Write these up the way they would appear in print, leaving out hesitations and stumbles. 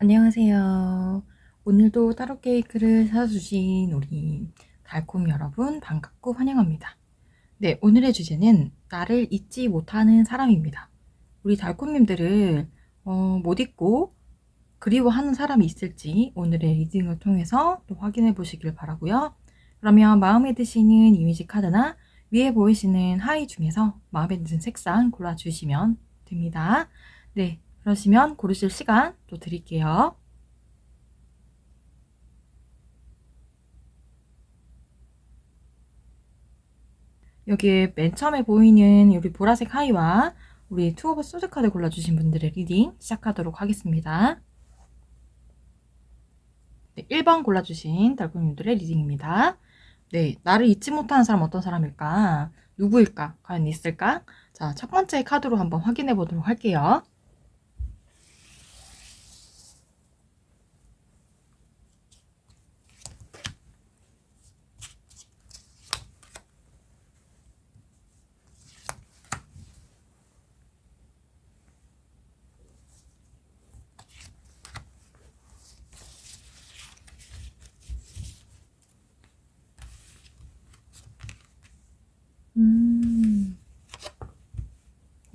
안녕하세요. 오늘도 따로 케이크를 사주신 우리 달콤 여러분 반갑고 환영합니다. 네, 오늘의 주제는 나를 잊지 못하는 사람입니다. 우리 달콤님들을 못 잊고 그리워하는 사람이 있을지 오늘의 리딩을 통해서 또 확인해 보시길 바라고요. 그러면 마음에 드시는 이미지 카드나 위에 보이시는 하이 중에서 마음에 드는 색상 골라주시면 됩니다. 네, 그러시면 고르실 시간 또 드릴게요. 여기에 맨 처음에 보이는 우리 보라색 하이와 우리 투 오브 소드 카드 골라주신 분들의 리딩 시작하도록 하겠습니다. 네, 1번 골라주신 달콤님들의 리딩입니다. 네, 나를 잊지 못하는 사람 어떤 사람일까? 누구일까? 과연 있을까? 자, 첫 번째 카드로 한번 확인해 보도록 할게요.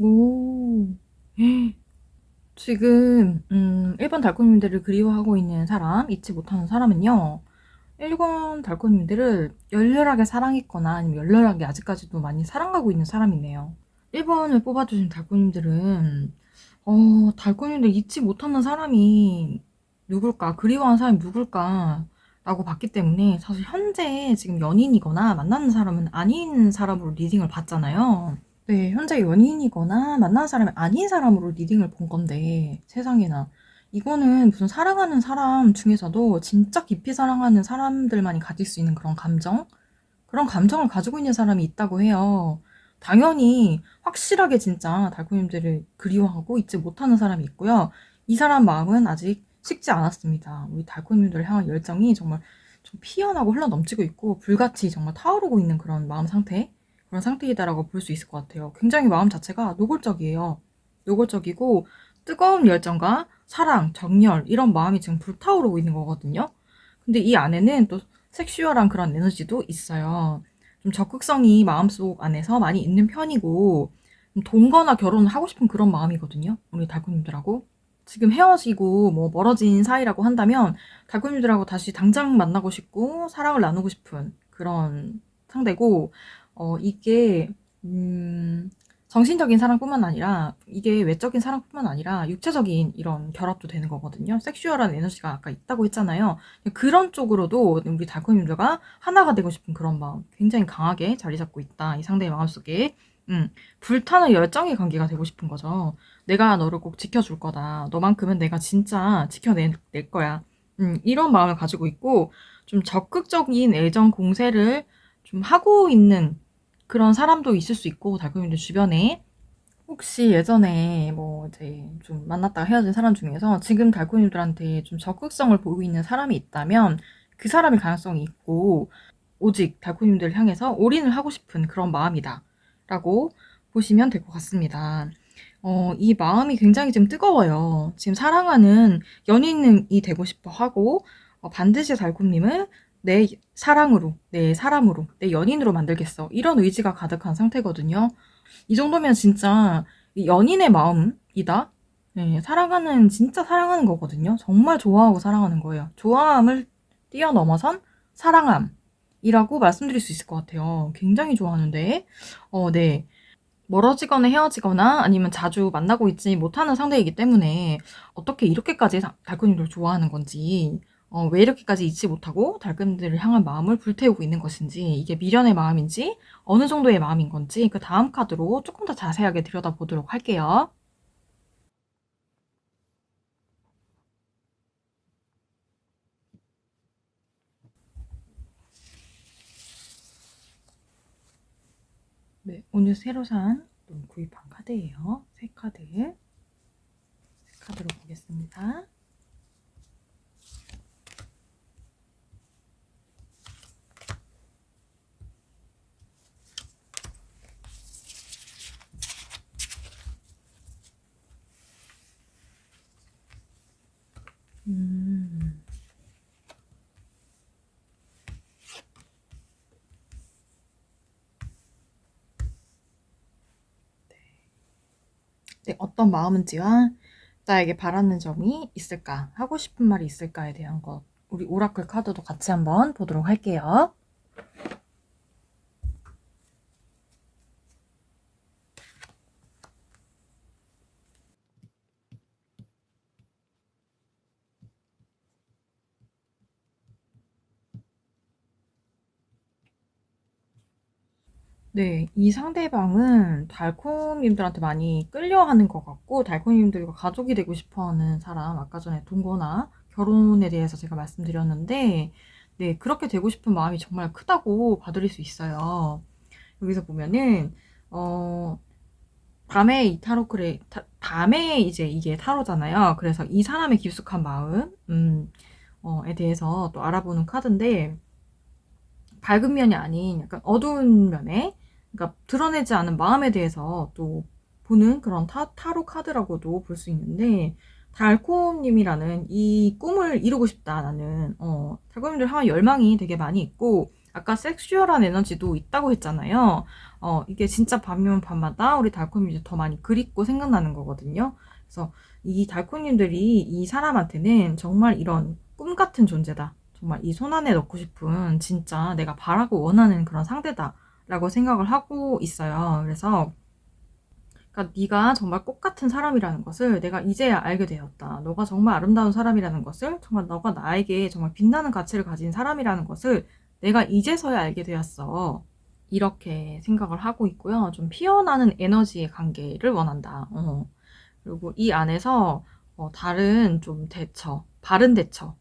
오. 지금 1번 달콤님들을 그리워하고 있는 사람, 잊지 못하는 사람은요. 1번 달콤님들을 열렬하게 사랑했거나 아니면 열렬하게 아직까지도 많이 사랑하고 있는 사람이네요. 1번을 뽑아주신 달콤님들은 달콤님들 잊지 못하는 사람이 누굴까? 그리워하는 사람이 누굴까? 라고 봤기 때문에 사실 현재 지금 연인이거나 만나는 사람은 아닌 사람으로 리딩을 봤잖아요. 네, 현재 연인이거나 만나는 사람이 아닌 사람으로 리딩을 본 건데, 세상에나. 이거는 무슨 사랑하는 사람 중에서도 진짜 깊이 사랑하는 사람들만이 가질 수 있는 그런 감정? 그런 감정을 가지고 있는 사람이 있다고 해요. 당연히 확실하게 진짜 달콤님들을 그리워하고 잊지 못하는 사람이 있고요. 이 사람 마음은 아직 식지 않았습니다. 우리 달콤님들을 향한 열정이 정말 좀 피어나고 흘러넘치고 있고 불같이 정말 타오르고 있는 그런 마음 상태, 그런 상태이다라고 볼 수 있을 것 같아요. 굉장히 마음 자체가 노골적이에요. 노골적이고 뜨거운 열정과 사랑, 정열 이런 마음이 지금 불타오르고 있는 거거든요. 근데 이 안에는 또 섹슈얼한 그런 에너지도 있어요. 좀 적극성이 마음속 안에서 많이 있는 편이고 동거나 결혼을 하고 싶은 그런 마음이거든요. 우리 달콤님들하고. 지금 헤어지고 뭐 멀어진 사이라고 한다면 달콤님들하고 다시 당장 만나고 싶고 사랑을 나누고 싶은 그런 상대고 이게 정신적인 사랑뿐만 아니라 이게 외적인 사랑뿐만 아니라 육체적인 이런 결합도 되는 거거든요. 섹슈얼한 에너지가 아까 있다고 했잖아요. 그런 쪽으로도 우리 달콤님들과 하나가 되고 싶은 그런 마음 굉장히 강하게 자리 잡고 있다. 이 상대의 마음속에. 불타는 열정의 관계가 되고 싶은 거죠. 내가 너를 꼭 지켜줄 거다. 너만큼은 내가 진짜 지켜낼 거야. 이런 마음을 가지고 있고 좀 적극적인 애정 공세를 좀 하고 있는 그런 사람도 있을 수 있고 달콤이들 주변에 혹시 예전에 뭐 이제 좀 만났다가 헤어진 사람 중에서 지금 달콤이들한테 좀 적극성을 보이고 있는 사람이 있다면 그 사람일 가능성이 있고 오직 달콤님들을 향해서 올인을 하고 싶은 그런 마음이다 라고 보시면 될 것 같습니다. 이 마음이 굉장히 지금 뜨거워요. 지금 사랑하는 연인이 되고 싶어 하고 반드시 달콤님을 내 사랑으로, 내 사람으로, 내 연인으로 만들겠어. 이런 의지가 가득한 상태거든요. 이 정도면 진짜 연인의 마음이다. 네, 사랑하는, 진짜 사랑하는 거거든요. 정말 좋아하고 사랑하는 거예요. 좋아함을 뛰어넘어선 사랑함이라고 말씀드릴 수 있을 것 같아요. 굉장히 좋아하는데, 네. 멀어지거나 헤어지거나 아니면 자주 만나고 있지 못하는 상대이기 때문에 어떻게 이렇게까지 달콤님들 좋아하는 건지, 왜 이렇게까지 잊지 못하고 달콤님들을 향한 마음을 불태우고 있는 것인지, 이게 미련의 마음인지, 어느 정도의 마음인 건지, 그 다음 카드로 조금 더 자세하게 들여다보도록 할게요. 네, 오늘 새로 구입한 카드예요. 새 카드. 새 카드로 보겠습니다. 음. 네, 어떤 마음인지와 나에게 바라는 점이 있을까, 하고 싶은 말이 있을까에 대한 것, 우리 오라클 카드도 같이 한번 보도록 할게요. 네, 이 상대방은 달콤님들한테 많이 끌려하는 것 같고, 달콤님들과 가족이 되고 싶어 하는 사람, 아까 전에 동거나 결혼에 대해서 제가 말씀드렸는데, 네, 그렇게 되고 싶은 마음이 정말 크다고 봐드릴 수 있어요. 여기서 보면은, 밤에 이 타로 밤에 이제 이게 타로잖아요. 그래서 이 사람의 깊숙한 마음, 에 대해서 또 알아보는 카드인데, 밝은 면이 아닌 약간 어두운 면에, 그러니까 드러내지 않은 마음에 대해서 또 보는 그런 타로 카드라고도 볼 수 있는데, 달콤님이라는 이 꿈을 이루고 싶다, 나는. 달콤님들 하면 열망이 되게 많이 있고, 아까 섹슈얼한 에너지도 있다고 했잖아요. 이게 진짜 밤이면 밤마다 우리 달콤님들 더 많이 그립고 생각나는 거거든요. 그래서 이 달콤님들이 이 사람한테는 정말 이런 꿈 같은 존재다, 정말 이 손 안에 넣고 싶은, 진짜 내가 바라고 원하는 그런 상대다라고 생각을 하고 있어요. 그래서 그러니까 네가 정말 꽃 같은 사람이라는 것을 내가 이제야 알게 되었다. 너가 정말 아름다운 사람이라는 것을, 정말 너가 나에게 정말 빛나는 가치를 가진 사람이라는 것을 내가 이제서야 알게 되었어. 이렇게 생각을 하고 있고요. 좀 피어나는 에너지의 관계를 원한다. 그리고 이 안에서 다른 좀 대처, 바른 대처,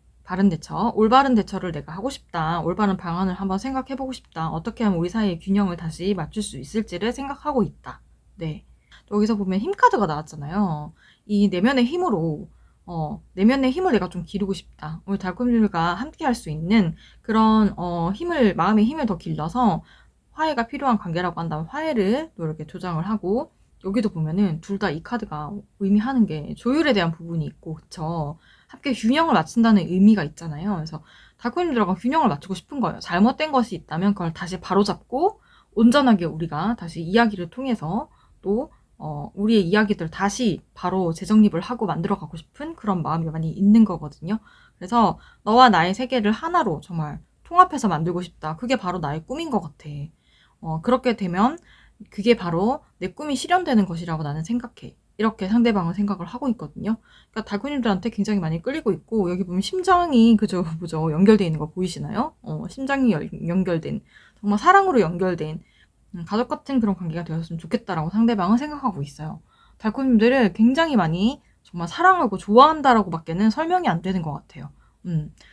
올바른 대처를 내가 하고 싶다. 올바른 방안을 한번 생각해보고 싶다. 어떻게 하면 우리 사이의 균형을 다시 맞출 수 있을지를 생각하고 있다. 네. 여기서 보면 힘 카드가 나왔잖아요. 이 내면의 힘으로, 내면의 힘을 내가 좀 기르고 싶다. 우리 달콤들과 함께 할 수 있는 그런, 마음의 힘을 더 길러서 화해가 필요한 관계라고 한다면 화해를 또 이렇게 조장을 하고, 여기도 보면은 둘 다 이 카드가 의미하는 게 조율에 대한 부분이 있고, 그쵸? 함께 균형을 맞춘다는 의미가 있잖아요. 그래서 달콤님들과 균형을 맞추고 싶은 거예요. 잘못된 것이 있다면 그걸 다시 바로잡고 온전하게 우리가 다시 이야기를 통해서 또 우리의 이야기들 다시 바로 재정립을 하고 만들어가고 싶은 그런 마음이 많이 있는 거거든요. 그래서 너와 나의 세계를 하나로 정말 통합해서 만들고 싶다. 그게 바로 나의 꿈인 것 같아. 그렇게 되면 그게 바로 내 꿈이 실현되는 것이라고 나는 생각해. 이렇게 상대방은 생각을 하고 있거든요. 그러니까 달콤님들한테 굉장히 많이 끌리고 있고, 여기 보면 심장이 그저 뭐죠, 연결되어 있는 거 보이시나요? 심장이 연결된, 정말 사랑으로 연결된 가족 같은 그런 관계가 되었으면 좋겠다라고 상대방은 생각하고 있어요. 달콤님들을 굉장히 많이 정말 사랑하고 좋아한다라고 밖에는 설명이 안 되는 것 같아요.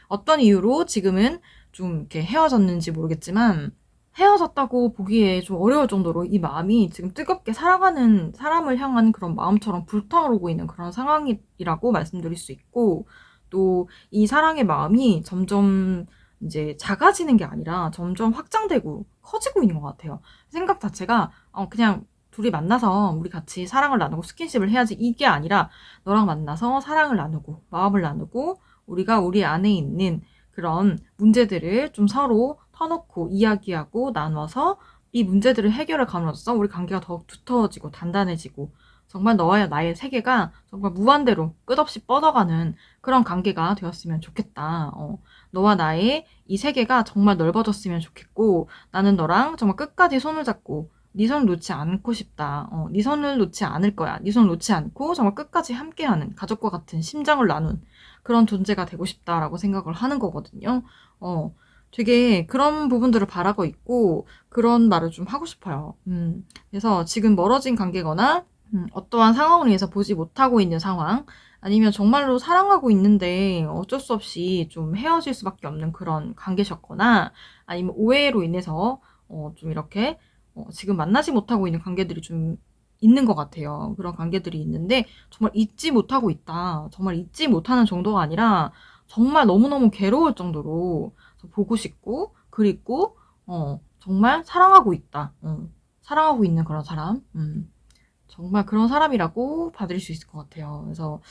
어떤 이유로 지금은 좀 이렇게 헤어졌는지 모르겠지만, 헤어졌다고 보기에 좀 어려울 정도로 이 마음이 지금 뜨겁게 사랑하는 사람을 향한 그런 마음처럼 불타오르고 있는 그런 상황이라고 말씀드릴 수 있고, 또 이 사랑의 마음이 점점 이제 작아지는 게 아니라 점점 확장되고 커지고 있는 것 같아요. 생각 자체가 그냥 둘이 만나서 우리 같이 사랑을 나누고 스킨십을 해야지, 이게 아니라 너랑 만나서 사랑을 나누고 마음을 나누고 우리가 우리 안에 있는 그런 문제들을 좀 서로 터놓고 이야기하고 나눠서 이 문제들을 해결해 감으로써 우리 관계가 더욱 두터워지고 단단해지고, 정말 너와 나의 세계가 정말 무한대로 끝없이 뻗어가는 그런 관계가 되었으면 좋겠다. 너와 나의 이 세계가 정말 넓어졌으면 좋겠고, 나는 너랑 정말 끝까지 손을 잡고 네 손을 놓지 않고 싶다. 네 손을 놓지 않을 거야. 네 손을 놓지 않고 정말 끝까지 함께하는, 가족과 같은 심장을 나눈 그런 존재가 되고 싶다라고 생각을 하는 거거든요. 되게 그런 부분들을 바라고 있고 그런 말을 좀 하고 싶어요. 그래서 지금 멀어진 관계거나 어떠한 상황을 위해서 보지 못하고 있는 상황, 아니면 정말로 사랑하고 있는데 어쩔 수 없이 좀 헤어질 수밖에 없는 그런 관계셨거나, 아니면 오해로 인해서 좀 이렇게 지금 만나지 못하고 있는 관계들이 좀 있는 것 같아요. 그런 관계들이 있는데 정말 잊지 못하고 있다. 정말 잊지 못하는 정도가 아니라 정말 너무너무 괴로울 정도로 보고 싶고 그립고 정말 사랑하고 있다. 사랑하고 있는 그런 사람. 정말 그런 사람이라고 받을 수 있을 것 같아요. 그래서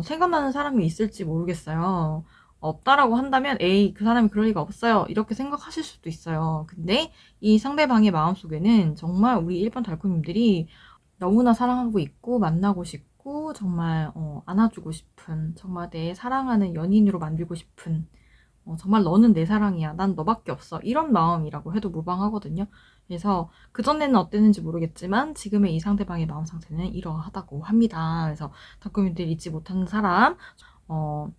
생각나는 사람이 있을지 모르겠어요. 없다라고 한다면 에이 그 사람이 그럴 리가 없어요 이렇게 생각하실 수도 있어요. 근데 이 상대방의 마음속에는 정말 우리 일반 달콤님들이 너무나 사랑하고 있고 만나고 싶고 정말 안아주고 싶은 정말 내 사랑하는 연인으로 만들고 싶은 정말 너는 내 사랑이야. 난 너밖에 없어. 이런 마음이라고 해도 무방하거든요. 그래서 그전에는 어땠는지 모르겠지만 지금의 이 상대방의 마음 상태는 이러하다고 합니다. 그래서 달콤이들 잊지 못하는 사람, 어,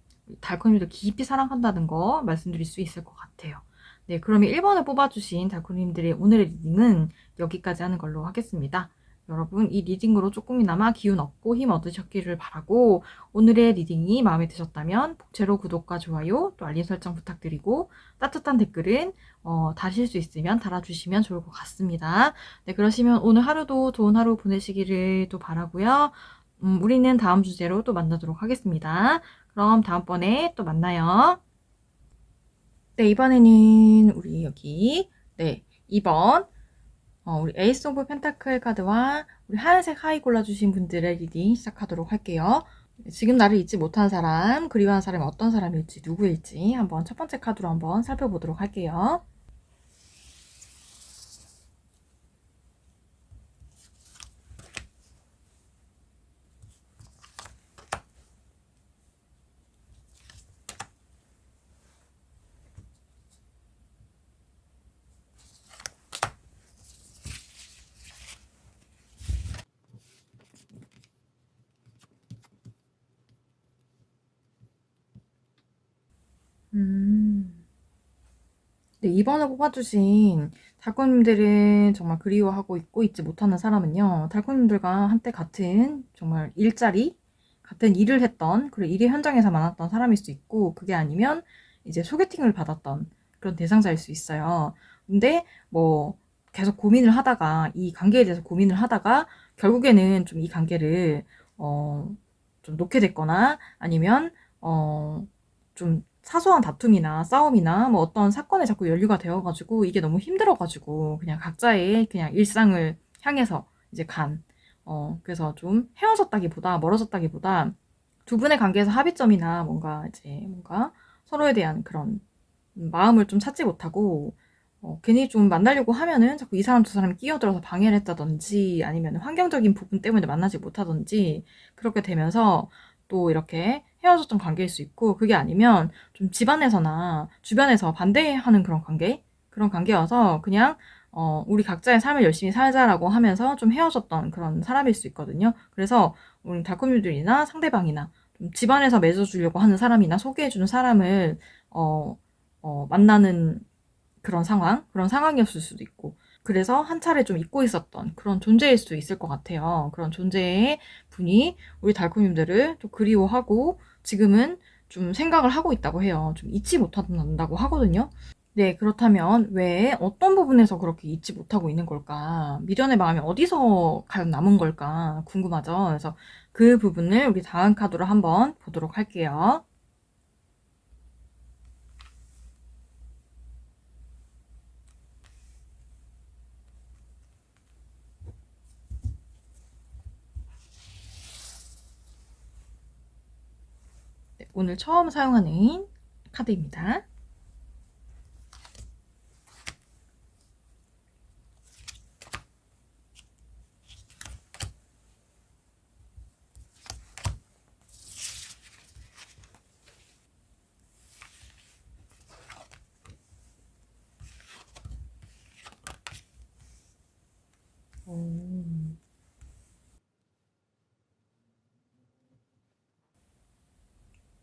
달콤이들 깊이 사랑한다는 거 말씀드릴 수 있을 것 같아요. 네, 그러면 1번을 뽑아주신 달콤님들의 오늘의 리딩은 여기까지 하는 걸로 하겠습니다. 여러분 이 리딩으로 조금이나마 기운 얻고 힘 얻으셨기를 바라고 오늘의 리딩이 마음에 드셨다면 복채로 구독과 좋아요 또 알림 설정 부탁드리고 따뜻한 댓글은 다실 수 있으면 달아주시면 좋을 것 같습니다. 네, 그러시면 오늘 하루도 좋은 하루 보내시기를 또 바라고요. 우리는 다음 주제로 또 만나도록 하겠습니다. 그럼 다음번에 또 만나요. 네, 이번에는 우리 여기 2번 우리 에이스 오브 펜타클 카드와 우리 하얀색 하이 골라주신 분들의 리딩 시작하도록 할게요. 지금 나를 잊지 못한 사람, 그리워하는 사람이 어떤 사람일지, 누구일지 한번 첫 번째 카드로 한번 살펴보도록 할게요. 네, 2번을 뽑아주신 달콤님들은 정말 그리워하고 있고 잊지 못하는 사람은요. 달콤님들과 한때 같은 정말 일자리, 같은 일을 했던 그리고 일의 현장에서 만났던 사람일 수 있고 그게 아니면 이제 소개팅을 받았던 그런 대상자일 수 있어요. 근데 뭐 계속 고민을 하다가 이 관계에 대해서 고민을 하다가 결국에는 좀 이 관계를 좀 놓게 됐거나 아니면 좀 사소한 다툼이나 싸움이나 뭐 어떤 사건에 자꾸 연루가 되어가지고 이게 너무 힘들어가지고 그냥 각자의 그냥 일상을 향해서 이제 그래서 좀 헤어졌다기보다 멀어졌다기보다 두 분의 관계에서 합의점이나 뭔가 서로에 대한 그런 마음을 좀 찾지 못하고 괜히 좀 만나려고 하면은 자꾸 이 사람 저 사람이 끼어들어서 방해를 했다든지 아니면 환경적인 부분 때문에 만나지 못하든지 그렇게 되면서 또 이렇게 헤어졌던 관계일 수 있고 그게 아니면 좀 집안에서나 주변에서 반대하는 그런 관계여서 그냥 우리 각자의 삶을 열심히 살자라고 하면서 좀 헤어졌던 그런 사람일 수 있거든요. 그래서 우리 달콤이들이나 상대방이나 좀 집안에서 맺어주려고 하는 사람이나 소개해주는 사람을 만나는 그런 상황이었을 수도 있고 그래서 한 차례 좀 잊고 있었던 그런 존재일 수 있을 것 같아요. 그런 존재의 분이 우리 달콤님들을 또 그리워하고 지금은 좀 생각을 하고 있다고 해요. 좀 잊지 못한다고 하거든요. 네, 그렇다면 왜 어떤 부분에서 그렇게 잊지 못하고 있는 걸까? 미련의 마음이 어디서 과연 남은 걸까? 궁금하죠? 그래서 그 부분을 우리 다음 카드로 한번 보도록 할게요. 네, 오늘 처음 사용하는 카드입니다.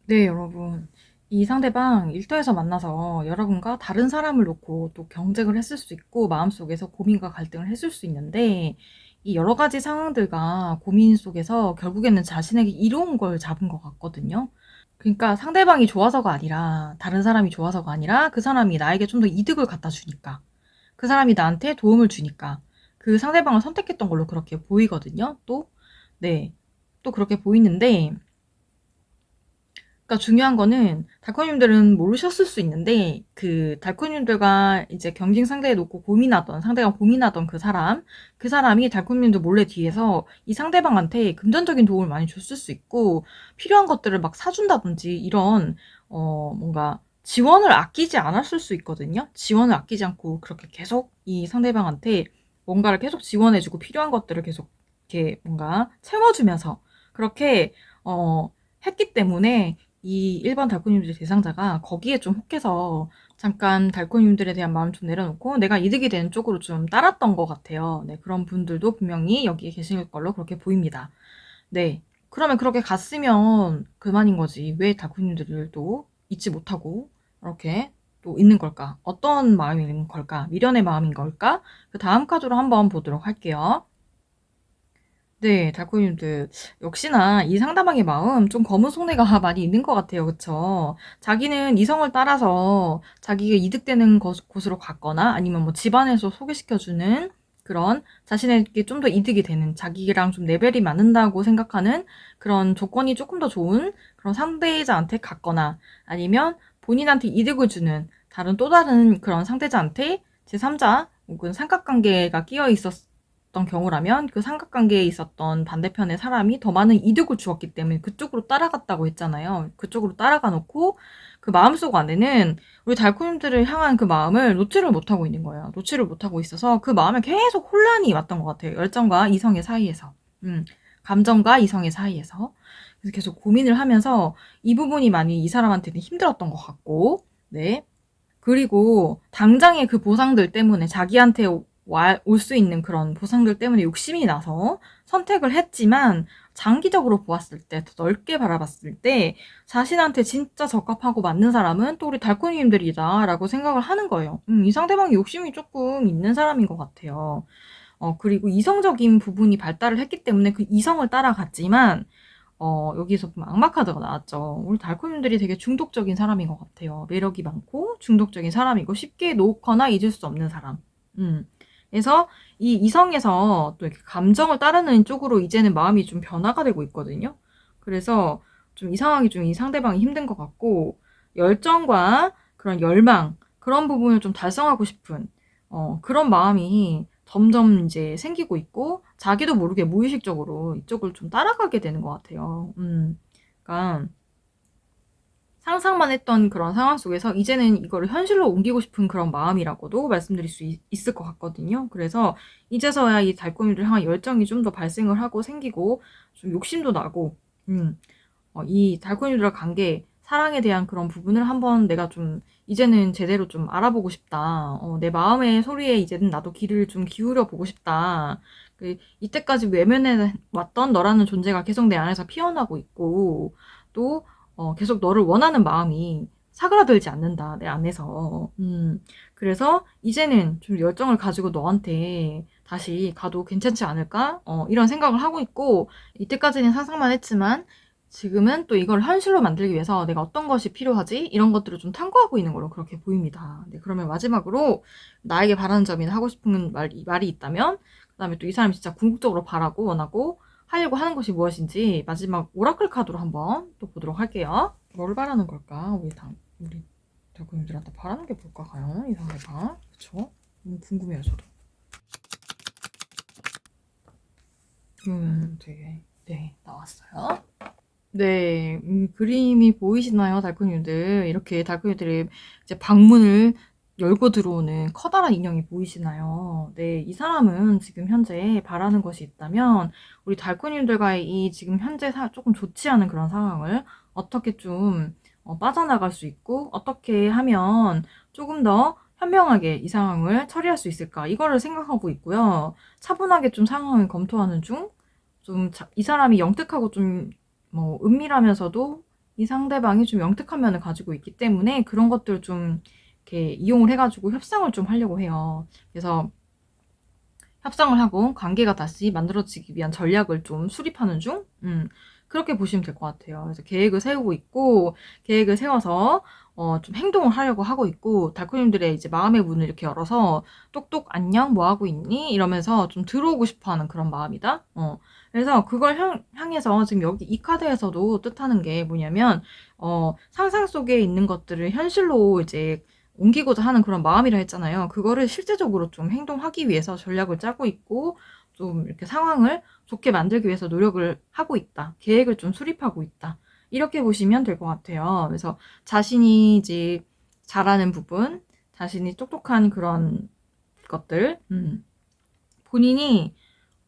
네, 여러분. 이 상대방 일터에서 만나서 여러분과 다른 사람을 놓고 또 경쟁을 했을 수 있고 마음속에서 고민과 갈등을 했을 수 있는데 이 여러 가지 상황들과 고민 속에서 결국에는 자신에게 이로운 걸 잡은 것 같거든요. 그러니까 상대방이 좋아서가 아니라 다른 사람이 좋아서가 아니라 그 사람이 나에게 좀 더 이득을 갖다 주니까 그 사람이 나한테 도움을 주니까 그 상대방을 선택했던 걸로 그렇게 보이거든요. 또, 네. 또 그렇게 보이는데 그러니까 중요한 거는 달코님들은 모르셨을 수 있는데 그 달코님들과 이제 경쟁 상대에 놓고 상대가 고민하던 그 사람이 달코님들 몰래 뒤에서 이 상대방한테 금전적인 도움을 많이 줬을 수 있고 필요한 것들을 막 사준다든지 이런 뭔가 지원을 아끼지 않았을 수 있거든요. 지원을 아끼지 않고 그렇게 계속 이 상대방한테 뭔가를 계속 지원해주고 필요한 것들을 계속 이렇게 뭔가 채워주면서 그렇게 했기 때문에 이 일반 달코님들 대상자가 거기에 좀 혹해서 잠깐 달코님들에 대한 마음 좀 내려놓고 내가 이득이 되는 쪽으로 좀 따랐던 것 같아요. 네, 그런 분들도 분명히 여기에 계실 걸로 그렇게 보입니다. 네, 그러면 그렇게 갔으면 그만인 거지. 왜 달코님들을 또 잊지 못하고 이렇게 또 있는 걸까? 어떤 마음인 걸까? 미련의 마음인 걸까? 그 다음 카드로 한번 보도록 할게요. 네, 달코님들 역시나 이 상대방의 마음 좀 검은 속내가 많이 있는 것 같아요. 그쵸? 자기는 이성을 따라서 자기가 이득되는 곳으로 갔거나 아니면 뭐 집안에서 소개시켜주는 그런 자신에게 좀 더 이득이 되는 자기랑 좀 레벨이 맞는다고 생각하는 그런 조건이 조금 더 좋은 그런 상대자한테 갔거나 아니면 본인한테 이득을 주는 또 다른 그런 상대자한테 제3자 혹은 삼각관계가 끼어 있었던 경우라면 그 삼각관계에 있었던 반대편의 사람이 더 많은 이득을 주었기 때문에 그쪽으로 따라갔다고 했잖아요. 그쪽으로 따라가 놓고 그 마음속 안에는 우리 달코님들을 향한 그 마음을 놓지를 못하고 있는 거예요. 놓지를 못하고 있어서 그 마음에 계속 혼란이 왔던 것 같아요. 열정과 이성의 사이에서. 감정과 이성의 사이에서. 그래서 계속 고민을 하면서 이 부분이 많이 이 사람한테는 힘들었던 것 같고, 네. 그리고 당장의 그 보상들 때문에 자기한테 올 수 있는 그런 보상들 때문에 욕심이 나서 선택을 했지만 장기적으로 보았을 때, 더 넓게 바라봤을 때 자신한테 진짜 적합하고 맞는 사람은 또 우리 달코님들이다 라고 생각을 하는 거예요. 이 상대방이 욕심이 조금 있는 사람인 것 같아요. 그리고 이성적인 부분이 발달을 했기 때문에 그 이성을 따라갔지만 여기서 보면 악마 카드가 나왔죠. 우리 달코님들이 되게 중독적인 사람인 것 같아요. 매력이 많고 중독적인 사람이고 쉽게 놓거나 잊을 수 없는 사람. 그래서 이 이성에서 또 이렇게 감정을 따르는 쪽으로 이제는 마음이 좀 변화가 되고 있거든요. 그래서 좀 이상하게 좀 이 상대방이 힘든 것 같고 열정과 그런 열망 그런 부분을 좀 달성하고 싶은 그런 마음이 점점 이제 생기고 있고 자기도 모르게 무의식적으로 이쪽을 좀 따라가게 되는 것 같아요. 그러니까 상상만 했던 그런 상황 속에서 이제는 이거를 현실로 옮기고 싶은 그런 마음이라고도 말씀드릴 수 있을 것 같거든요. 그래서 이제서야 이 달콤이를 향한 열정이 좀 더 발생을 하고 생기고 좀 욕심도 나고 이 달콤이들과 관계 사랑에 대한 그런 부분을 한번 내가 좀 이제는 제대로 좀 알아보고 싶다. 내 마음의 소리에 이제는 나도 귀를 좀 기울여 보고 싶다. 이때까지 외면해 왔던 너라는 존재가 계속 내 안에서 피어나고 있고 또 계속 너를 원하는 마음이 사그라들지 않는다, 내 안에서. 그래서 이제는 좀 열정을 가지고 너한테 다시 가도 괜찮지 않을까? 이런 생각을 하고 있고, 이때까지는 상상만 했지만, 지금은 또 이걸 현실로 만들기 위해서 내가 어떤 것이 필요하지? 이런 것들을 좀 탐구하고 있는 걸로 그렇게 보입니다. 네, 그러면 마지막으로 나에게 바라는 점이나 하고 싶은 말이 있다면, 그 다음에 또 이 사람이 진짜 궁극적으로 바라고 원하고 하려고 하는 것이 무엇인지 마지막 오라클 카드로 한번 또 보도록 할게요. 뭘 바라는 걸까? 우리 달콤님들한테 바라는 게 뭘까, 과연? 이 상대가. 그쵸? 너무 궁금해요, 저도. 되게, 네, 나왔어요. 네, 그림이 보이시나요, 달콤님들? 이렇게 달콤님들이 이제 방문을 열고 들어오는 커다란 인형이 보이시나요? 네, 이 사람은 지금 현재 바라는 것이 있다면 우리 달콤님들과의 이 지금 현재 조금 좋지 않은 그런 상황을 어떻게 좀 빠져나갈 수 있고 어떻게 하면 조금 더 현명하게 이 상황을 처리할 수 있을까 이거를 생각하고 있고요. 차분하게 좀 상황을 검토하는 중 좀 이 사람이 영특하고 좀 은밀하면서도 이 상대방이 좀 영특한 면을 가지고 있기 때문에 그런 것들을 좀 이렇게 이용을 해가지고 협상을 좀 하려고 해요. 그래서 협상을 하고 관계가 다시 만들어지기 위한 전략을 좀 수립하는 중? 그렇게 보시면 될 것 같아요. 그래서 계획을 세우고 있고, 계획을 세워서, 좀 행동을 하려고 하고 있고, 달코님들의 이제 마음의 문을 이렇게 열어서, 똑똑, 안녕, 뭐 하고 있니? 이러면서 좀 들어오고 싶어 하는 그런 마음이다. 그래서 그걸 향해서 지금 여기 이 카드에서도 뜻하는 게 뭐냐면, 상상 속에 있는 것들을 현실로 이제 옮기고자 하는 그런 마음이라 했잖아요. 그거를 실제적으로 좀 행동하기 위해서 전략을 짜고 있고, 좀 이렇게 상황을 좋게 만들기 위해서 노력을 하고 있다. 계획을 좀 수립하고 있다. 이렇게 보시면 될 것 같아요. 그래서 자신이 이제 잘하는 부분, 자신이 똑똑한 그런 것들, 본인이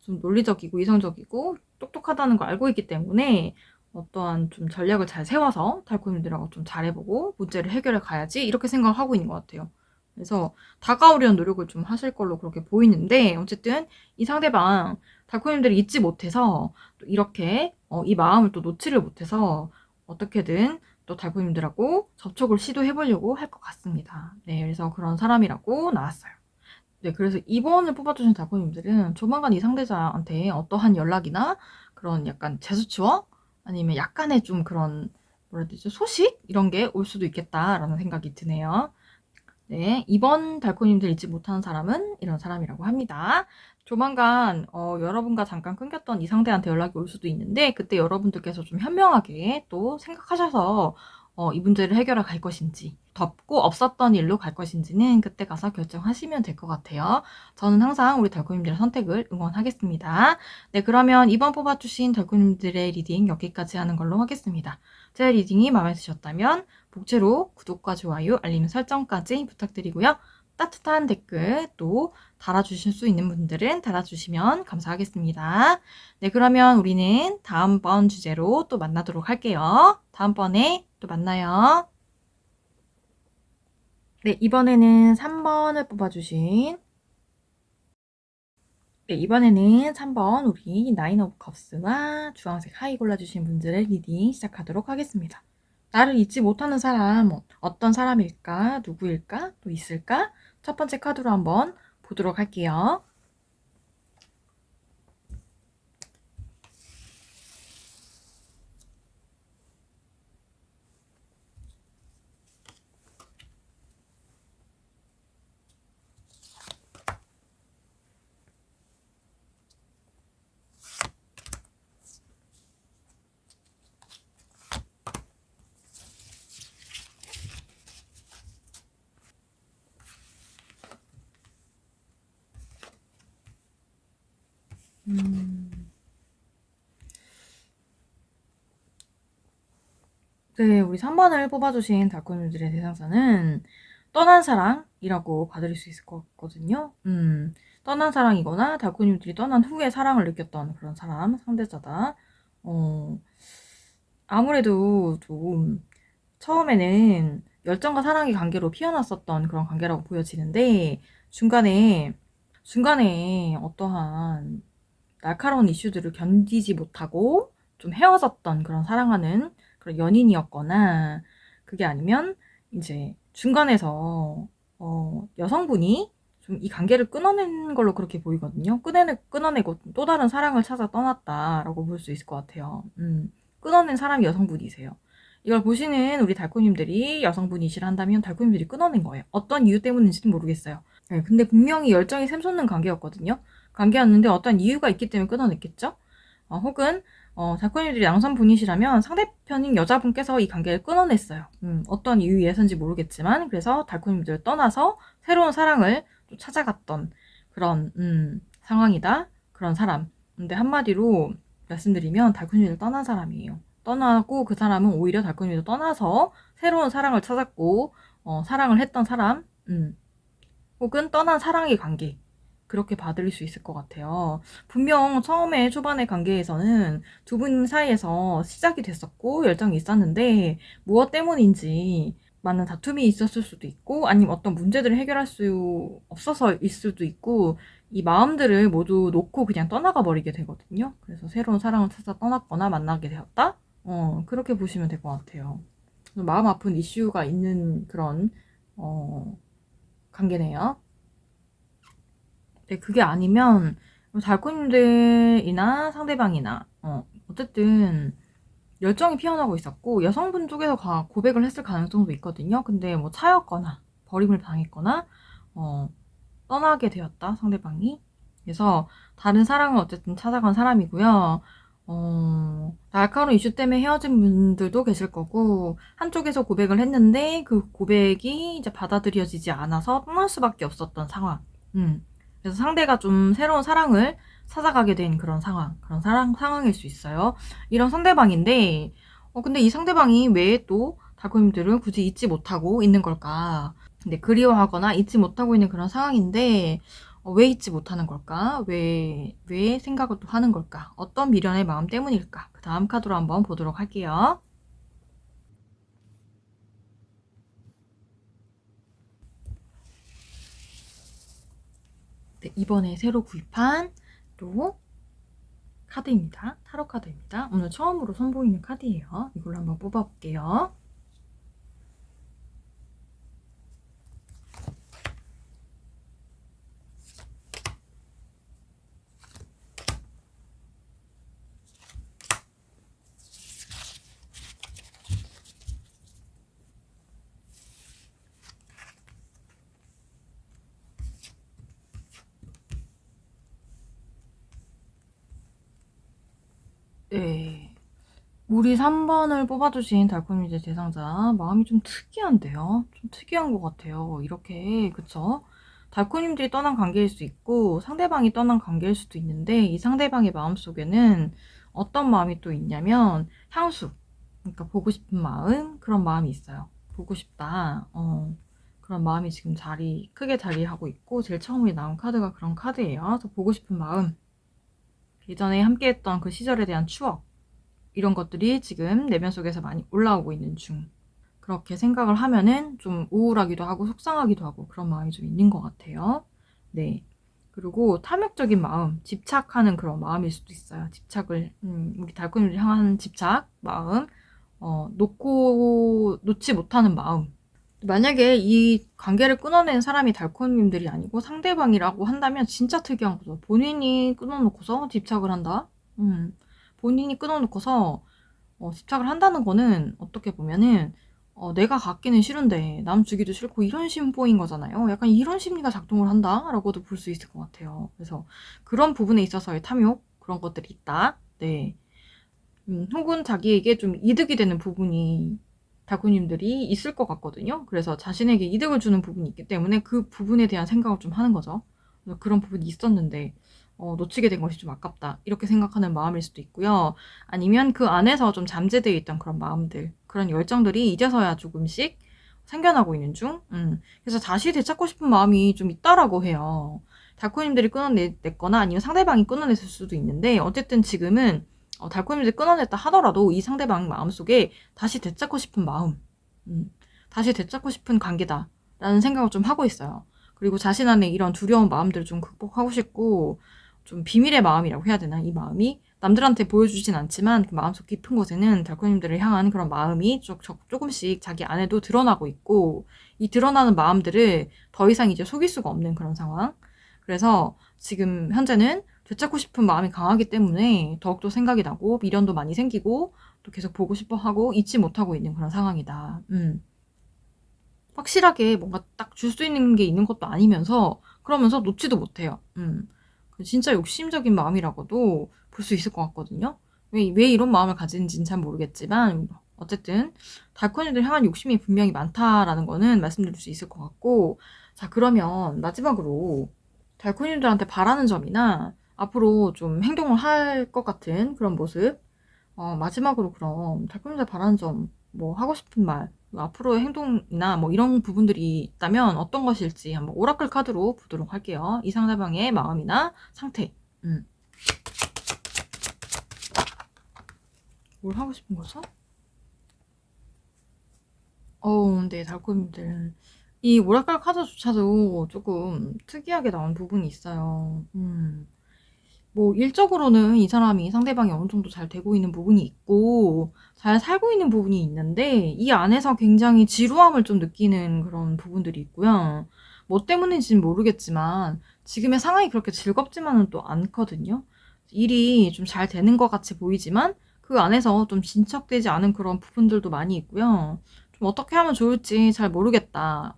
좀 논리적이고 이성적이고 똑똑하다는 걸 알고 있기 때문에 어떠한 좀 전략을 잘 세워서 달콤님들하고 좀 잘해보고 문제를 해결해 가야지 이렇게 생각하고 있는 것 같아요. 그래서 다가오려는 노력을 좀 하실 걸로 그렇게 보이는데, 어쨌든 이 상대방 달콤님들이 잊지 못해서 또 이렇게 이 마음을 또 놓지를 못해서 어떻게든 또 달콤님들하고 접촉을 시도해보려고 할 것 같습니다. 네, 그래서 그런 사람이라고 나왔어요. 네, 그래서 2번을 뽑아주신 달콤님들은 조만간 이 상대자한테 어떠한 연락이나 그런 약간 재수추어? 아니면 약간의 좀 그런, 뭐라 해야 되죠? 소식? 이런 게 올 수도 있겠다라는 생각이 드네요. 네, 2번 달콤님들 잊지 못하는 사람은 이런 사람이라고 합니다. 조만간 여러분과 잠깐 끊겼던 이 상대한테 연락이 올 수도 있는데, 그때 여러분들께서 좀 현명하게 또 생각하셔서 이 문제를 해결해 갈 것인지, 덮고 없었던 일로 갈 것인지는 그때 가서 결정하시면 될 것 같아요. 저는 항상 우리 달콤님들의 선택을 응원하겠습니다. 네, 그러면 2번 뽑아주신 달콤님들의 리딩 여기까지 하는 걸로 하겠습니다. 제 리딩이 마음에 드셨다면 복제로 구독과 좋아요, 알림 설정까지 부탁드리고요. 따뜻한 댓글 또 달아주실 수 있는 분들은 달아주시면 감사하겠습니다. 네, 그러면 우리는 다음번 주제로 또 만나도록 할게요. 다음번에 또 만나요. 네, 이번에는 3번을 뽑아주신 네, 이번에는 3번 우리 나인 오브 컵스와 주황색 하이 골라주신 분들의 리딩 시작하도록 하겠습니다. 나를 잊지 못하는 사람, 어떤 사람일까? 누구일까? 또 있을까? 첫 번째 카드로 한번 보도록 할게요. 네, 우리 3번을 뽑아주신 달콤님들의 대상자는 떠난 사랑이라고 받을 수 있을 것 같거든요. 떠난 사랑이거나 달콤님들이 떠난 후에 사랑을 느꼈던 그런 사람, 상대자다. 아무래도 좀 처음에는 열정과 사랑의 관계로 피어났었던 그런 관계라고 보여지는데, 중간에 어떠한 날카로운 이슈들을 견디지 못하고 좀 헤어졌던 그런 사랑하는 그런 연인이었거나, 그게 아니면 이제 중간에서 여성분이 좀 이 관계를 끊어낸 걸로 그렇게 보이거든요. 끊어내고 또 다른 사랑을 찾아 떠났다라고 볼 수 있을 것 같아요. 끊어낸 사람이 여성분이세요. 이걸 보시는 우리 달콤님들이 여성분이시라 한다면 달콤님들이 끊어낸 거예요. 어떤 이유 때문인지는 모르겠어요. 네, 근데 분명히 열정이 샘솟는 관계였거든요. 관계였는데 어떤 이유가 있기 때문에 끊어냈겠죠? 혹은 달콤님들이 양선분이시라면 상대편인 여자분께서 이 관계를 끊어냈어요. 어떤 이유에서인지 모르겠지만, 그래서 달콤님들을 떠나서 새로운 사랑을 또 찾아갔던 그런 상황이다. 그런 사람. 근데 한마디로 말씀드리면 달콤님을 떠난 사람이에요. 떠나고 그 사람은 오히려 달콤님을 떠나서 새로운 사랑을 찾았고 사랑을 했던 사람, 혹은 떠난 사랑의 관계, 그렇게 받을 수 있을 것 같아요. 분명 처음에 초반의 관계에서는 두 분 사이에서 시작이 됐었고 열정이 있었는데 무엇 때문인지 많은 다툼이 있었을 수도 있고, 아니면 어떤 문제들을 해결할 수 없어서일 수도 있고, 이 마음들을 모두 놓고 그냥 떠나가 버리게 되거든요. 그래서 새로운 사랑을 찾아 떠났거나 만나게 되었다? 그렇게 보시면 될 것 같아요. 마음 아픈 이슈가 있는 그런 관계네요. 네, 그게 아니면 달콤님들이나 상대방이나 어쨌든 열정이 피어나고 있었고 여성분 쪽에서 고백을 했을 가능성도 있거든요. 근데 뭐 차였거나 버림을 당했거나 떠나게 되었다, 상대방이. 그래서 다른 사랑을 어쨌든 찾아간 사람이고요. 날카로운 이슈 때문에 헤어진 분들도 계실 거고, 한쪽에서 고백을 했는데 그 고백이 이제 받아들여지지 않아서 떠날 수밖에 없었던 상황. 그래서 상대가 좀 새로운 사랑을 찾아가게 된 그런 상황일 수 있어요. 이런 상대방인데, 근데 이 상대방이 왜 또 달콤님들을 굳이 잊지 못하고 있는 걸까? 근데 그리워하거나 잊지 못하고 있는 그런 상황인데, 왜 잊지 못하는 걸까? 왜 생각을 또 하는 걸까? 어떤 미련의 마음 때문일까? 그 다음 카드로 한번 보도록 할게요. 네, 이번에 새로 구입한 또 카드입니다. 타로 카드입니다. 오늘 처음으로 선보이는 카드예요. 이걸로 한번 뽑아볼게요. 네. 우리 3번을 뽑아주신 달콤이제 대상자 마음이 좀 특이한데요. 좀 특이한 것 같아요. 이렇게 그쵸? 달콤님들이 떠난 관계일 수 있고 상대방이 떠난 관계일 수도 있는데 이 상대방의 마음속에는 어떤 마음이 또 있냐면 향수, 그러니까 보고 싶은 마음, 그런 마음이 있어요. 보고 싶다. 그런 마음이 지금 크게 자리하고 있고 제일 처음에 나온 카드가 그런 카드예요. 그래서 보고 싶은 마음, 예전에 함께했던 그 시절에 대한 추억, 이런 것들이 지금 내면 속에서 많이 올라오고 있는 중. 그렇게 생각을 하면은 좀 우울하기도 하고 속상하기도 하고 그런 마음이 좀 있는 것 같아요. 네. 그리고 탐욕적인 마음, 집착하는 그런 마음일 수도 있어요. 우리 달콤이를 향한 집착, 마음, 놓지 못하는 마음. 만약에 이 관계를 끊어낸 사람이 달콤님들이 아니고 상대방이라고 한다면 진짜 특이한 거죠. 본인이 끊어놓고서 집착을 한다? 본인이 끊어놓고서 집착을 한다는 거는 어떻게 보면은 내가 갖기는 싫은데 남 주기도 싫고 이런 심보인 거잖아요. 약간 이런 심리가 작동을 한다라고도 볼 수 있을 것 같아요. 그래서 그런 부분에 있어서의 탐욕, 그런 것들이 있다. 네. 혹은 자기에게 좀 이득이 되는 부분이 달콤님들이 있을 것 같거든요. 그래서 자신에게 이득을 주는 부분이 있기 때문에 그 부분에 대한 생각을 좀 하는 거죠. 그래서 그런 부분이 있었는데 놓치게 된 것이 좀 아깝다, 이렇게 생각하는 마음일 수도 있고요. 아니면 그 안에서 좀 잠재되어 있던 그런 마음들, 그런 열정들이 이제서야 조금씩 생겨나고 있는 중. 그래서 다시 되찾고 싶은 마음이 좀 있다라고 해요. 달콤님들이 끊어냈거나 아니면 상대방이 끊어냈을 수도 있는데 어쨌든 지금은 달콤이를 끊어냈다 하더라도 이 상대방 마음속에 다시 되찾고 싶은 마음, 다시 되찾고 싶은 관계다라는 생각을 좀 하고 있어요. 그리고 자신 안에 이런 두려운 마음들을 좀 극복하고 싶고, 좀 비밀의 마음이라고 해야 되나? 이 마음이 남들한테 보여주진 않지만 그 마음속 깊은 곳에는 달콤님들을 향한 그런 마음이 조금씩 자기 안에도 드러나고 있고, 이 드러나는 마음들을 더 이상 이제 속일 수가 없는 그런 상황. 그래서 지금 현재는 되찾고 싶은 마음이 강하기 때문에 더욱더 생각이 나고 미련도 많이 생기고 또 계속 보고 싶어 하고 잊지 못하고 있는 그런 상황이다. 확실하게 뭔가 딱 줄 수 있는 게 있는 것도 아니면서 그러면서 놓지도 못해요. 진짜 욕심적인 마음이라고도 볼 수 있을 것 같거든요. 왜 이런 마음을 가지는지는 잘 모르겠지만 어쨌든 달콤이들 향한 욕심이 분명히 많다라는 거는 말씀드릴 수 있을 것 같고, 자 그러면 마지막으로 달콤이들한테 바라는 점이나 앞으로 좀 행동을 할 것 같은 그런 모습, 마지막으로 그럼 달콤이들 바라는 점, 뭐 하고 싶은 말, 앞으로의 행동이나 뭐 이런 부분들이 있다면 어떤 것일지 한번 오라클 카드로 보도록 할게요. 이 상대방의 마음이나 상태. 뭘 하고 싶은 거죠? 네, 달콤이들. 이 오라클 카드조차도 조금 특이하게 나온 부분이 있어요. 뭐 일적으로는 이 사람이 상대방이 어느 정도 잘 되고 있는 부분이 있고 잘 살고 있는 부분이 있는데 이 안에서 굉장히 지루함을 좀 느끼는 그런 부분들이 있고요. 뭐 때문인지는 모르겠지만 지금의 상황이 그렇게 즐겁지만은 또 않거든요. 일이 좀 잘 되는 것 같이 보이지만 그 안에서 좀 진척되지 않은 그런 부분들도 많이 있고요. 좀 어떻게 하면 좋을지 잘 모르겠다.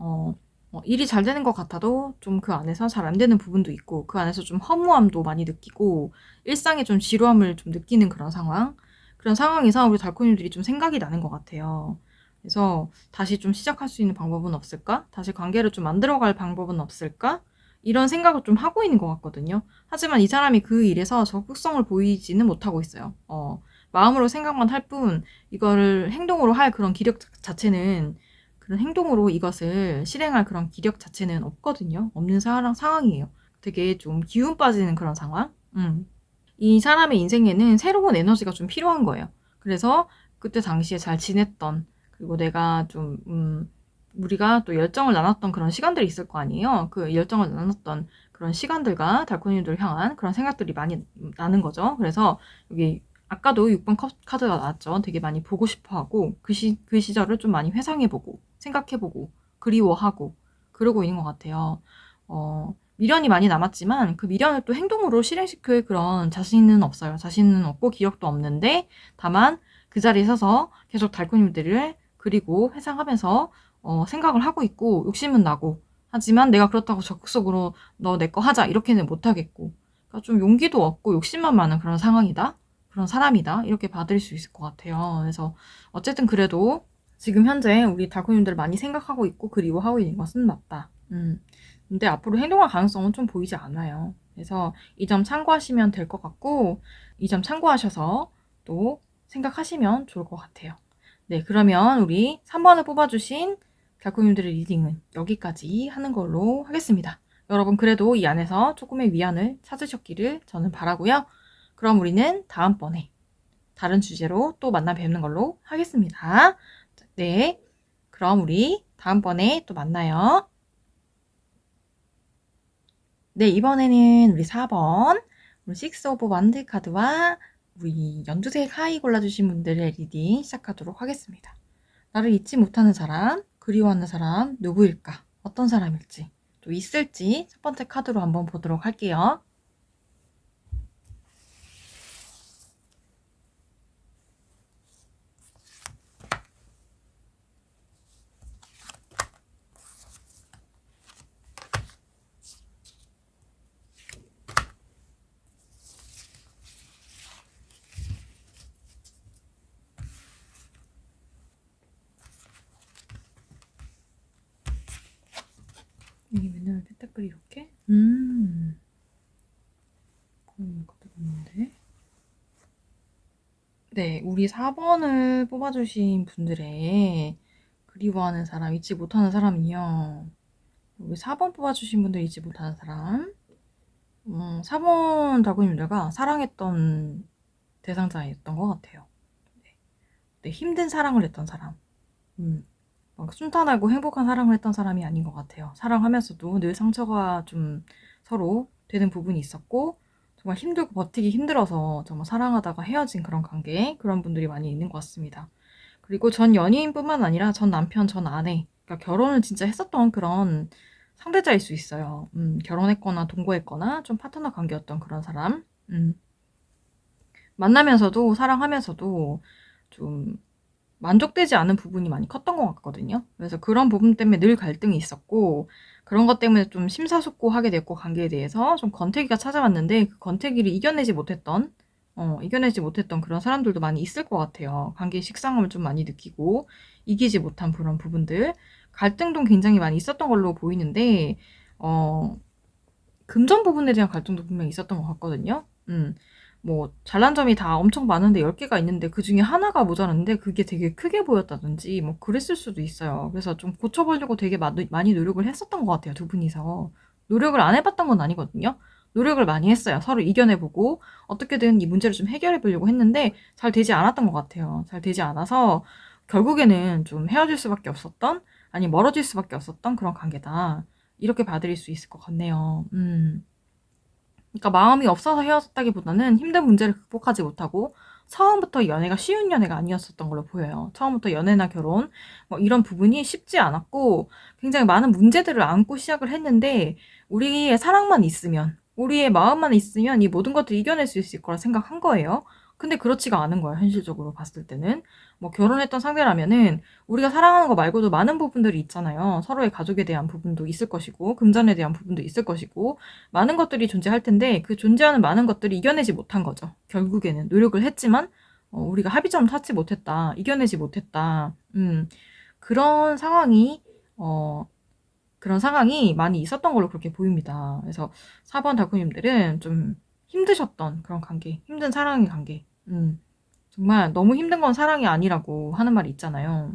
일이 잘 되는 것 같아도 좀 그 안에서 잘 안 되는 부분도 있고 그 안에서 좀 허무함도 많이 느끼고 일상에 좀 지루함을 좀 느끼는 그런 상황. 그런 상황에서 우리 달코님들이 좀 생각이 나는 것 같아요. 그래서 다시 좀 시작할 수 있는 방법은 없을까? 다시 관계를 좀 만들어갈 방법은 없을까? 이런 생각을 좀 하고 있는 것 같거든요. 하지만 이 사람이 그 일에서 적극성을 보이지는 못하고 있어요. 마음으로 생각만 할 뿐 이거를 행동으로 할 그런 기력 자체는 그런 행동으로 이것을 실행할 그런 기력 자체는 없거든요. 없는 상황이에요. 되게 좀 기운 빠지는 그런 상황? 이 사람의 인생에는 새로운 에너지가 좀 필요한 거예요. 그래서 그때 당시에 잘 지냈던, 그리고 내가 좀, 우리가 또 열정을 나눴던 그런 시간들이 있을 거 아니에요. 그 열정을 나눴던 그런 시간들과 달코님들 향한 그런 생각들이 많이 나는 거죠. 그래서 여기 아까도 6번 카드가 나왔죠. 되게 많이 보고 싶어 하고, 그 시절을 좀 많이 회상해보고, 생각해보고, 그리워하고, 그러고 있는 것 같아요. 미련이 많이 남았지만 그 미련을 또 행동으로 실행시킬 그런 자신은 없어요. 자신은 없고 기억도 없는데 다만 그 자리에 서서 계속 달코님들을 그리고 회상하면서 생각을 하고 있고 욕심은 나고 하지만 내가 그렇다고 적극적으로 너 내 거 하자 이렇게는 못하겠고 그러니까 좀 용기도 없고 욕심만 많은 그런 상황이다. 그런 사람이다. 이렇게 받을 수 있을 것 같아요. 그래서 어쨌든 그래도 지금 현재 우리 달코님들 많이 생각하고 있고 그리워하고 있는 것은 맞다. 근데 앞으로 행동할 가능성은 좀 보이지 않아요. 그래서 이 점 참고하시면 될 것 같고 이 점 참고하셔서 또 생각하시면 좋을 것 같아요. 네, 그러면 우리 3번을 뽑아주신 달코님들의 리딩은 여기까지 하는 걸로 하겠습니다. 여러분 그래도 이 안에서 조금의 위안을 찾으셨기를 저는 바라고요. 그럼 우리는 다음번에 다른 주제로 또 만나 뵙는 걸로 하겠습니다. 네, 그럼 우리 다음번에 또 만나요. 네, 이번에는 우리 4번, 우리 6 오브 완드 카드와 우리 연두색 하이 골라주신 분들의 리딩 시작하도록 하겠습니다. 나를 잊지 못하는 사람, 그리워하는 사람, 누구일까? 어떤 사람일지, 또 있을지 첫 번째 카드로 한번 보도록 할게요. 여기 맨날 페타클이 이렇게? 그런 것도 있는데. 네, 우리 4번을 뽑아주신 분들의 그리워하는 사람, 잊지 못하는 사람이요. 우리 4번 뽑아주신 분들 잊지 못하는 사람. 4번 달고님들과 사랑했던 대상자였던 것 같아요. 네, 힘든 사랑을 했던 사람. 막 순탄하고 행복한 사랑을 했던 사람이 아닌 것 같아요. 사랑하면서도 늘 상처가 좀 서로 되는 부분이 있었고 정말 힘들고 버티기 힘들어서 정말 사랑하다가 헤어진 그런 관계 그런 분들이 많이 있는 것 같습니다. 그리고 전 연인뿐만 아니라 전 남편, 전 아내 그러니까 결혼을 진짜 했었던 그런 상대자일 수 있어요. 결혼했거나 동거했거나 좀 파트너 관계였던 그런 사람. 만나면서도 사랑하면서도 좀 만족되지 않은 부분이 많이 컸던 것 같거든요. 그래서 그런 부분 때문에 늘 갈등이 있었고 그런 것 때문에 좀 심사숙고하게 됐고 관계에 대해서 좀 권태기가 찾아왔는데 그 권태기를 이겨내지 못했던 그런 사람들도 많이 있을 것 같아요. 관계의 식상함을 좀 많이 느끼고 이기지 못한 그런 부분들 갈등도 굉장히 많이 있었던 걸로 보이는데 금전 부분에 대한 갈등도 분명히 있었던 것 같거든요. 뭐 잘난 점이 다 엄청 많은데 10개가 있는데 그중에 하나가 모자랐는데 그게 되게 크게 보였다든지 뭐 그랬을 수도 있어요. 그래서 좀 고쳐보려고 되게 많이 노력을 했었던 것 같아요. 두 분이서. 노력을 안 해봤던 건 아니거든요. 노력을 많이 했어요. 서로 이겨내보고 어떻게든 이 문제를 좀 해결해보려고 했는데 잘 되지 않았던 것 같아요. 잘 되지 않아서 결국에는 좀 헤어질 수밖에 없었던 아니 멀어질 수밖에 없었던 그런 관계다. 이렇게 봐드릴 수 있을 것 같네요. 그러니까 마음이 없어서 헤어졌다기보다는 힘든 문제를 극복하지 못하고 처음부터 연애가 쉬운 연애가 아니었었던 걸로 보여요. 처음부터 연애나 결혼 뭐 이런 부분이 쉽지 않았고 굉장히 많은 문제들을 안고 시작을 했는데 우리의 사랑만 있으면 우리의 마음만 있으면 이 모든 것들을 이겨낼 수 있을 거라 생각한 거예요. 근데 그렇지가 않은 거야, 현실적으로 봤을 때는. 뭐 결혼했던 상대라면은 우리가 사랑하는 거 말고도 많은 부분들이 있잖아요. 서로의 가족에 대한 부분도 있을 것이고, 금전에 대한 부분도 있을 것이고, 많은 것들이 존재할 텐데, 그 존재하는 많은 것들이 이겨내지 못한 거죠. 결국에는 노력을 했지만, 우리가 합의점을 찾지 못했다, 이겨내지 못했다. 그런 상황이, 어, 그런 상황이 많이 있었던 걸로 그렇게 보입니다. 그래서 4번 달코님들은 좀 힘드셨던 그런 관계, 힘든 사랑의 관계. 정말 너무 힘든 건 사랑이 아니라고 하는 말이 있잖아요.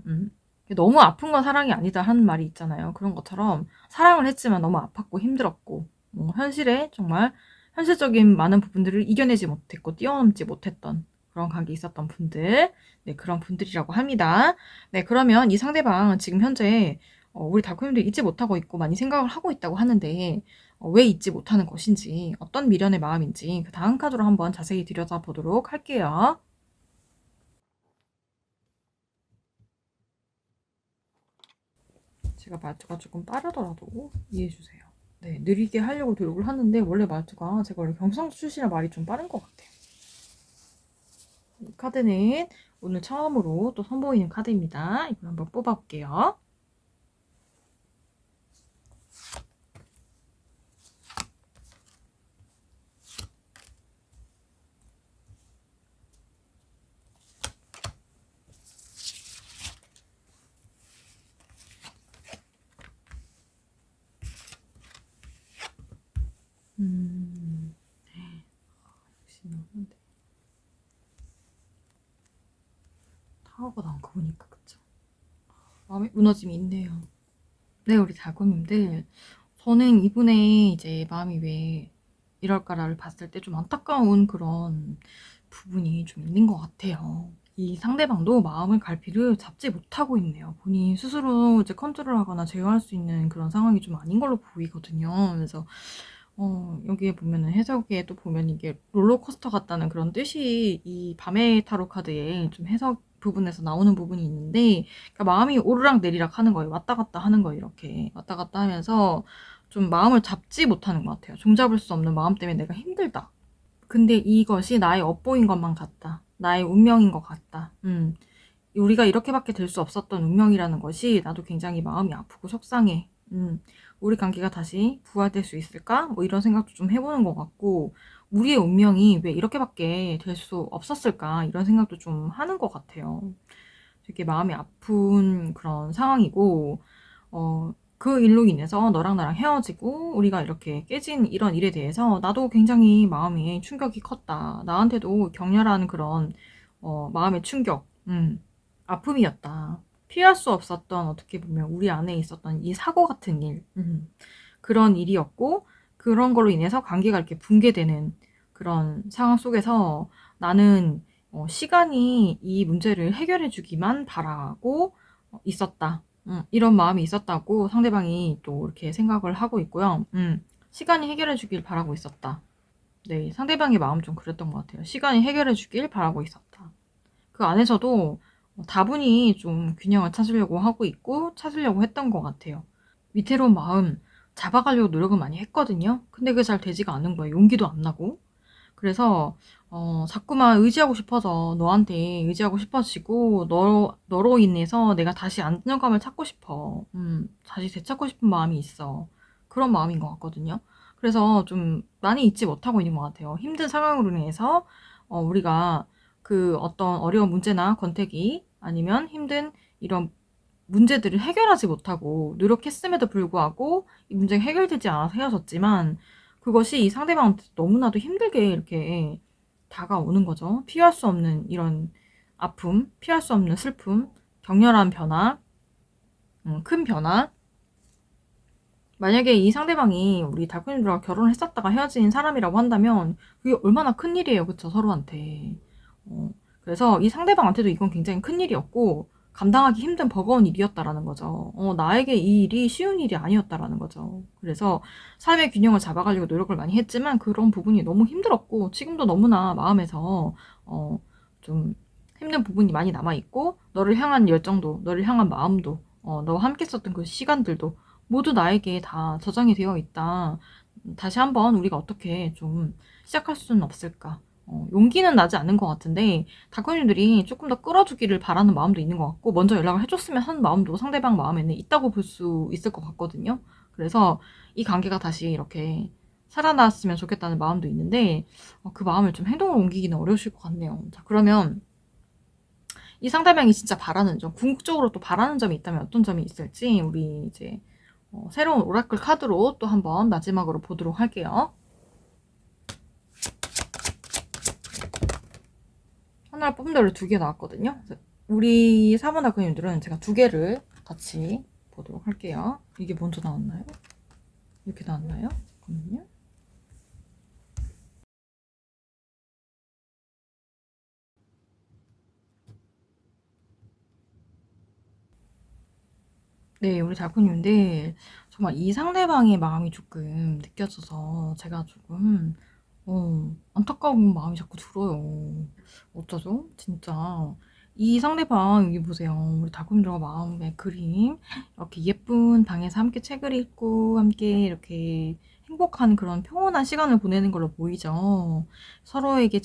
너무 아픈 건 사랑이 아니다 하는 말이 있잖아요. 그런 것처럼 사랑을 했지만 너무 아팠고 힘들었고, 현실에 정말 현실적인 많은 부분들을 이겨내지 못했고 뛰어넘지 못했던 그런 관계 있었던 분들, 네, 그런 분들이라고 합니다. 네, 그러면 이 상대방은 지금 현재 우리 달코님들 잊지 못하고 있고 많이 생각을 하고 있다고 하는데 왜 잊지 못하는 것인지, 어떤 미련의 마음인지 그 다음 카드로 한번 자세히 들여다보도록 할게요. 제가 말투가 조금 빠르더라도 이해해주세요. 네, 느리게 하려고 노력을 하는데 원래 말투가 제가 원래 경상도 출신이라 말이 좀 빠른 것 같아요. 이 카드는 오늘 처음으로 또 선보이는 카드입니다. 이걸 한번 뽑아볼게요. 역시 나오는데 타워가 나온 거 보니까 그쵸? 마음에 무너짐이 있네요. 네, 우리 달콤님들, 저는 이분의 이제 마음이 왜 이럴까를 봤을 때 좀 안타까운 그런 부분이 좀 있는 것 같아요. 이 상대방도 마음을 갈피를 잡지 못하고 있네요. 본인 스스로 이제 컨트롤하거나 제어할 수 있는 그런 상황이 좀 아닌 걸로 보이거든요. 그래서 여기에 보면은 해석에 또 보면 이게 롤러코스터 같다는 그런 뜻이 이 밤의 타로 카드에 좀 해석 부분에서 나오는 부분이 있는데, 그러니까 마음이 오르락 내리락 하는 거예요. 왔다 갔다 하는 거예요. 이렇게 왔다 갔다 하면서 좀 마음을 잡지 못하는 것 같아요. 종잡을 수 없는 마음 때문에 내가 힘들다. 근데 이것이 나의 업보인 것만 같다. 나의 운명인 것 같다. 우리가 이렇게밖에 될 수 없었던 운명이라는 것이 나도 굉장히 마음이 아프고 속상해. 우리 관계가 다시 부활될 수 있을까? 뭐 이런 생각도 좀 해보는 것 같고, 우리의 운명이 왜 이렇게밖에 될 수 없었을까? 이런 생각도 좀 하는 것 같아요. 되게 마음이 아픈 그런 상황이고, 그 일로 인해서 너랑 나랑 헤어지고 우리가 이렇게 깨진 이런 일에 대해서 나도 굉장히 마음이 충격이 컸다. 나한테도 격렬한 그런 마음의 충격, 아픔이었다. 피할 수 없었던, 어떻게 보면 우리 안에 있었던 이 사고 같은 일, 그런 일이었고, 그런 걸로 인해서 관계가 이렇게 붕괴되는 그런 상황 속에서 나는 시간이 이 문제를 해결해 주기만 바라고 있었다. 이런 마음이 있었다고 상대방이 또 이렇게 생각을 하고 있고요. 시간이 해결해 주길 바라고 있었다. 네, 상대방의 마음 좀 그랬던 것 같아요. 시간이 해결해 주길 바라고 있었다. 그 안에서도 다분히 좀 균형을 찾으려고 하고 있고 찾으려고 했던 것 같아요. 위태로운 마음 잡아가려고 노력은 많이 했거든요. 근데 그게 잘 되지가 않은 거예요. 용기도 안 나고. 그래서 자꾸만 의지하고 싶어서 너한테 의지하고 싶어지고 너로 인해서 내가 다시 안정감을 찾고 싶어. 다시 되찾고 싶은 마음이 있어. 그런 마음인 것 같거든요. 그래서 좀 많이 잊지 못하고 있는 것 같아요. 힘든 상황으로 인해서 우리가 그 어떤 어려운 문제나 권태기 아니면 힘든 이런 문제들을 해결하지 못하고 노력했음에도 불구하고 이 문제가 해결되지 않아서 헤어졌지만, 그것이 이 상대방한테 너무나도 힘들게 이렇게 다가오는 거죠. 피할 수 없는 이런 아픔, 피할 수 없는 슬픔, 격렬한 변화, 큰 변화. 만약에 이 상대방이 우리 달코님들과 결혼을 했었다가 헤어진 사람이라고 한다면 그게 얼마나 큰 일이에요. 그쵸? 서로한테. 그래서 이 상대방한테도 이건 굉장히 큰 일이었고 감당하기 힘든 버거운 일이었다라는 거죠. 나에게 이 일이 쉬운 일이 아니었다라는 거죠. 그래서 삶의 균형을 잡아가려고 노력을 많이 했지만 그런 부분이 너무 힘들었고 지금도 너무나 마음에서 좀 힘든 부분이 많이 남아있고, 너를 향한 열정도, 너를 향한 마음도, 너와 함께 썼던 그 시간들도 모두 나에게 다 저장이 되어 있다. 다시 한번 우리가 어떻게 좀 시작할 수는 없을까? 용기는 나지 않는 것 같은데 달코님들이 조금 더 끌어주기를 바라는 마음도 있는 것 같고 먼저 연락을 해줬으면 하는 마음도 상대방 마음에는 있다고 볼 수 있을 것 같거든요. 그래서 이 관계가 다시 이렇게 살아났으면 좋겠다는 마음도 있는데 그 마음을 좀 행동으로 옮기기는 어려우실 것 같네요. 자, 그러면 이 상대방이 진짜 바라는 점, 궁극적으로 또 바라는 점이 있다면 어떤 점이 있을지 우리 이제 새로운 오라클 카드로 또 한번 마지막으로 보도록 할게요. 하나를 뽑은 대로 2개 나왔거든요. 우리 4번 달코님들은 제가 2개를 같이 보도록 할게요. 이게 먼저 나왔나요? 이렇게 나왔나요? 잠깐만요. 네, 우리 달코님들 정말 이 상대방의 마음이 조금 느껴져서 제가 조금 안타까운 마음이 자꾸 들어요. 어쩌죠? 진짜 이 상대방 여기 보세요. 우리 달콤들과 마음의 그림 이렇게 예쁜 방에서 함께 책을 읽고 함께 이렇게 행복한 그런 평온한 시간을 보내는 걸로 보이죠. 서로에게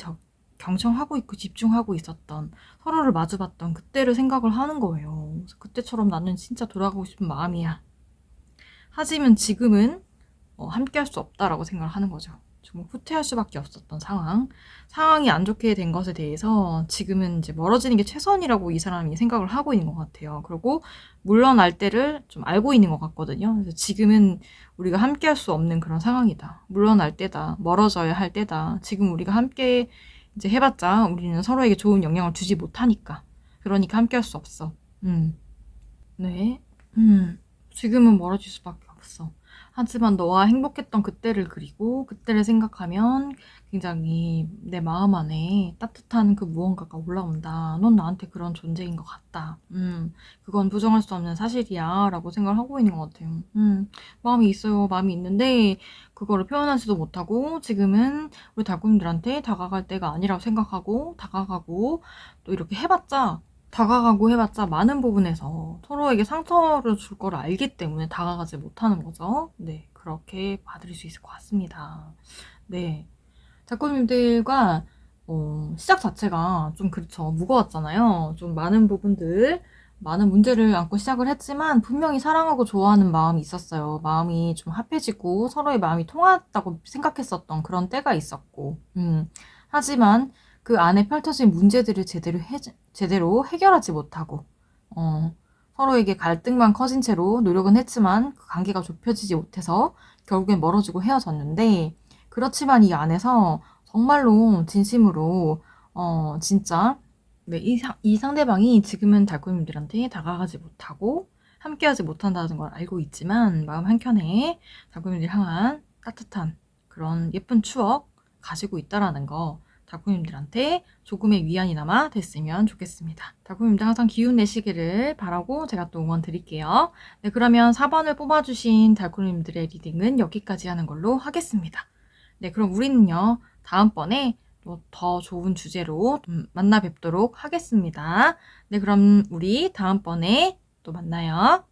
경청하고 있고 집중하고 있었던 서로를 마주봤던 그때를 생각을 하는 거예요. 그래서 그때처럼 나는 진짜 돌아가고 싶은 마음이야. 하지만 지금은 함께 할 수 없다라고 생각을 하는 거죠. 정말 후퇴할 수밖에 없었던 상황이 안 좋게 된 것에 대해서 지금은 이제 멀어지는 게 최선이라고 이 사람이 생각을 하고 있는 것 같아요. 그리고 물러날 때를 좀 알고 있는 것 같거든요. 그래서 지금은 우리가 함께 할 수 없는 그런 상황이다. 물러날 때다. 멀어져야 할 때다. 지금 우리가 함께 이제 해봤자 우리는 서로에게 좋은 영향을 주지 못하니까. 그러니까 함께 할 수 없어. 네. 지금은 멀어질 수밖에 없어. 하지만 너와 행복했던 그때를 그리고 그때를 생각하면 굉장히 내 마음 안에 따뜻한 그 무언가가 올라온다. 넌 나한테 그런 존재인 것 같다. 그건 부정할 수 없는 사실이야. 라고 생각을 하고 있는 것 같아요. 마음이 있어요. 마음이 있는데 그거를 표현하지도 못하고 지금은 우리 달콤님들한테 다가갈 때가 아니라고 생각하고 다가가고 또 이렇게 다가가고 해봤자 많은 부분에서 서로에게 상처를 줄 걸 알기 때문에 다가가지 못하는 거죠. 네, 그렇게 봐드릴 수 있을 것 같습니다. 네, 작가님들과 시작 자체가 좀 그렇죠. 무거웠잖아요. 좀 많은 문제를 안고 시작을 했지만 분명히 사랑하고 좋아하는 마음이 있었어요. 마음이 좀 합해지고 서로의 마음이 통했다고 생각했었던 그런 때가 있었고 하지만 그 안에 펼쳐진 문제들을 제대로 해결하지 못하고 서로에게 갈등만 커진 채로 노력은 했지만 그 관계가 좁혀지지 못해서 결국엔 멀어지고 헤어졌는데 그렇지만 이 안에서 정말로 진심으로 진짜 네, 이 상대방이 지금은 달콤님들한테 다가가지 못하고 함께하지 못한다는 걸 알고 있지만 마음 한켠에 달콤님들 향한 따뜻한 그런 예쁜 추억 가지고 있다라는 거 달콤님들한테 조금의 위안이나마 됐으면 좋겠습니다. 달콤님들 항상 기운 내시기를 바라고 제가 또 응원 드릴게요. 네, 그러면 4번을 뽑아주신 달콤님들의 리딩은 여기까지 하는 걸로 하겠습니다. 네, 그럼 우리는요, 다음번에 또 더 좋은 주제로 만나 뵙도록 하겠습니다. 네, 그럼 우리 다음번에 또 만나요.